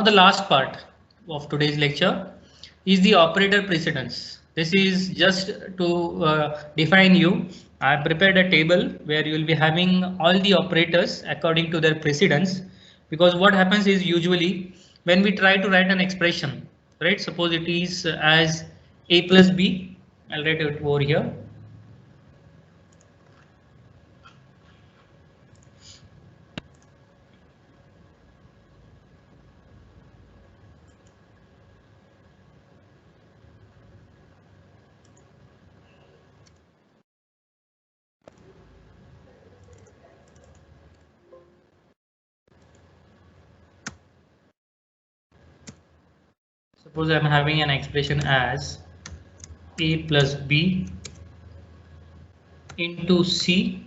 the last part of today's lecture is the operator precedence. This is just to define you. I prepared a table where you will be having all the operators according to their precedence, because what happens is usually when we try to write an expression, right? Suppose it is as a plus b. I'll write it over here. Suppose I'm having an expression as a plus b into c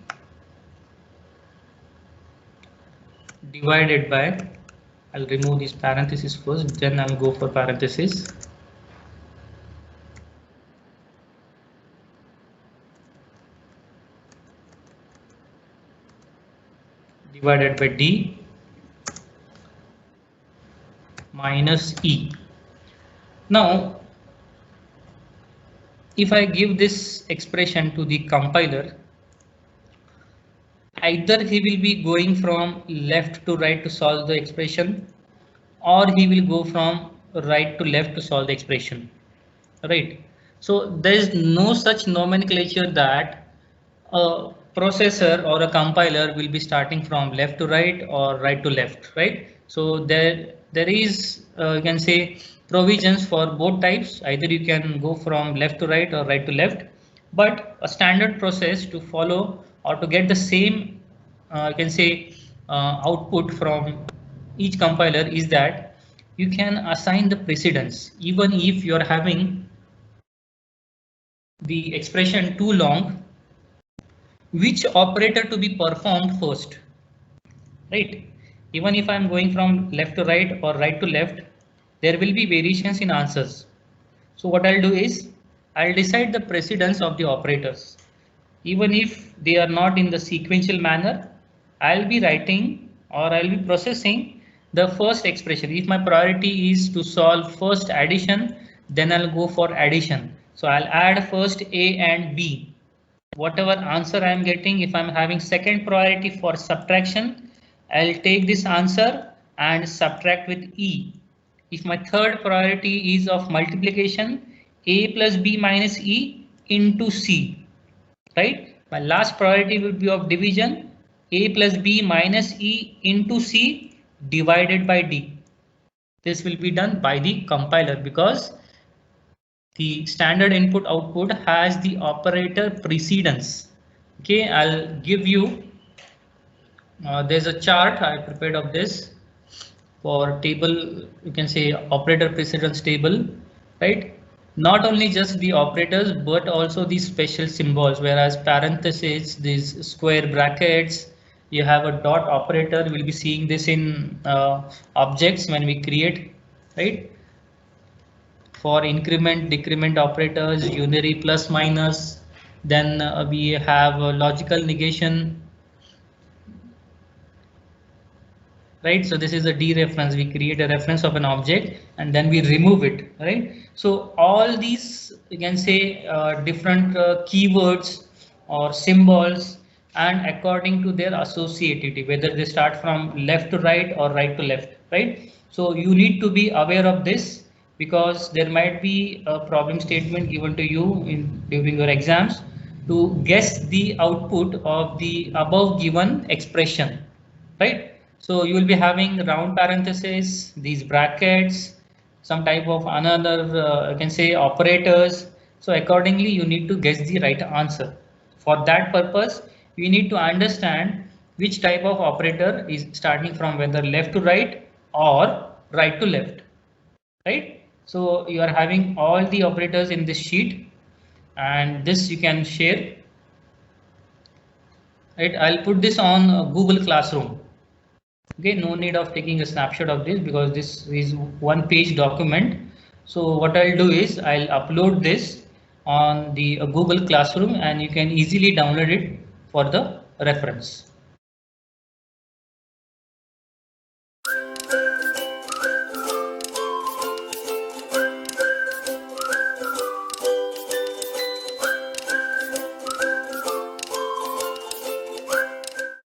divided by, I'll remove this parenthesis first, then I'll go for parenthesis. Divided by d minus e. Now, if I give this expression to the compiler, either he will be going from left to right to solve the expression, or he will go from right to left to solve the expression, right? So there is no such nomenclature that a processor or a compiler will be starting from left to right or right to left, right? So there is you can say provisions for both types. Either you can go from left to right or right to left, but a standard process to follow or to get the same you can say output from each compiler is that you can assign the precedence. Even if you are having the expression too long, which operator to be performed first, right? Even if I'm going from left to right or right to left, there will be variations in answers. So what I'll do is I'll decide the precedence of the operators. Even if they are not in the sequential manner, I'll be writing or I'll be processing the first expression. If my priority is to solve first addition, then I'll go for addition. So I'll add first A and B. Whatever answer I'm getting, if I'm having second priority for subtraction, I'll take this answer and subtract with E. If my third priority is of multiplication, A plus B minus E into C, right? My last priority will be of division, A plus B minus E into C divided by D. This will be done by the compiler because the standard input output has the operator precedence. Okay, I'll give you, there's a chart I prepared of this for table, you can say operator precedence table, right? Not only just the operators, but also the special symbols, whereas parentheses, these square brackets, you have a dot operator, we'll be seeing this in objects when we create, right? For increment, decrement operators, unary plus minus, then we have logical negation, right? So this is a dereference. We create a reference of an object and then we remove it, right? So all these, you can say different keywords or symbols, and according to their associativity, whether they start from left to right or right to left, right? So you need to be aware of this because there might be a problem statement given to you during your exams to guess the output of the above given expression, right? So you will be having round parentheses, these brackets, some type of another you can say operators. So accordingly you need to guess the right answer. For that purpose you need to understand which type of operator is starting from whether left to right or right to left, right? So you are having all the operators in this sheet and this you can share, right? I'll put this on Google Classroom. Okay, no need of taking a snapshot of this because this is one page document. So what I'll do is I'll upload this on the Google Classroom and you can easily download it for the reference.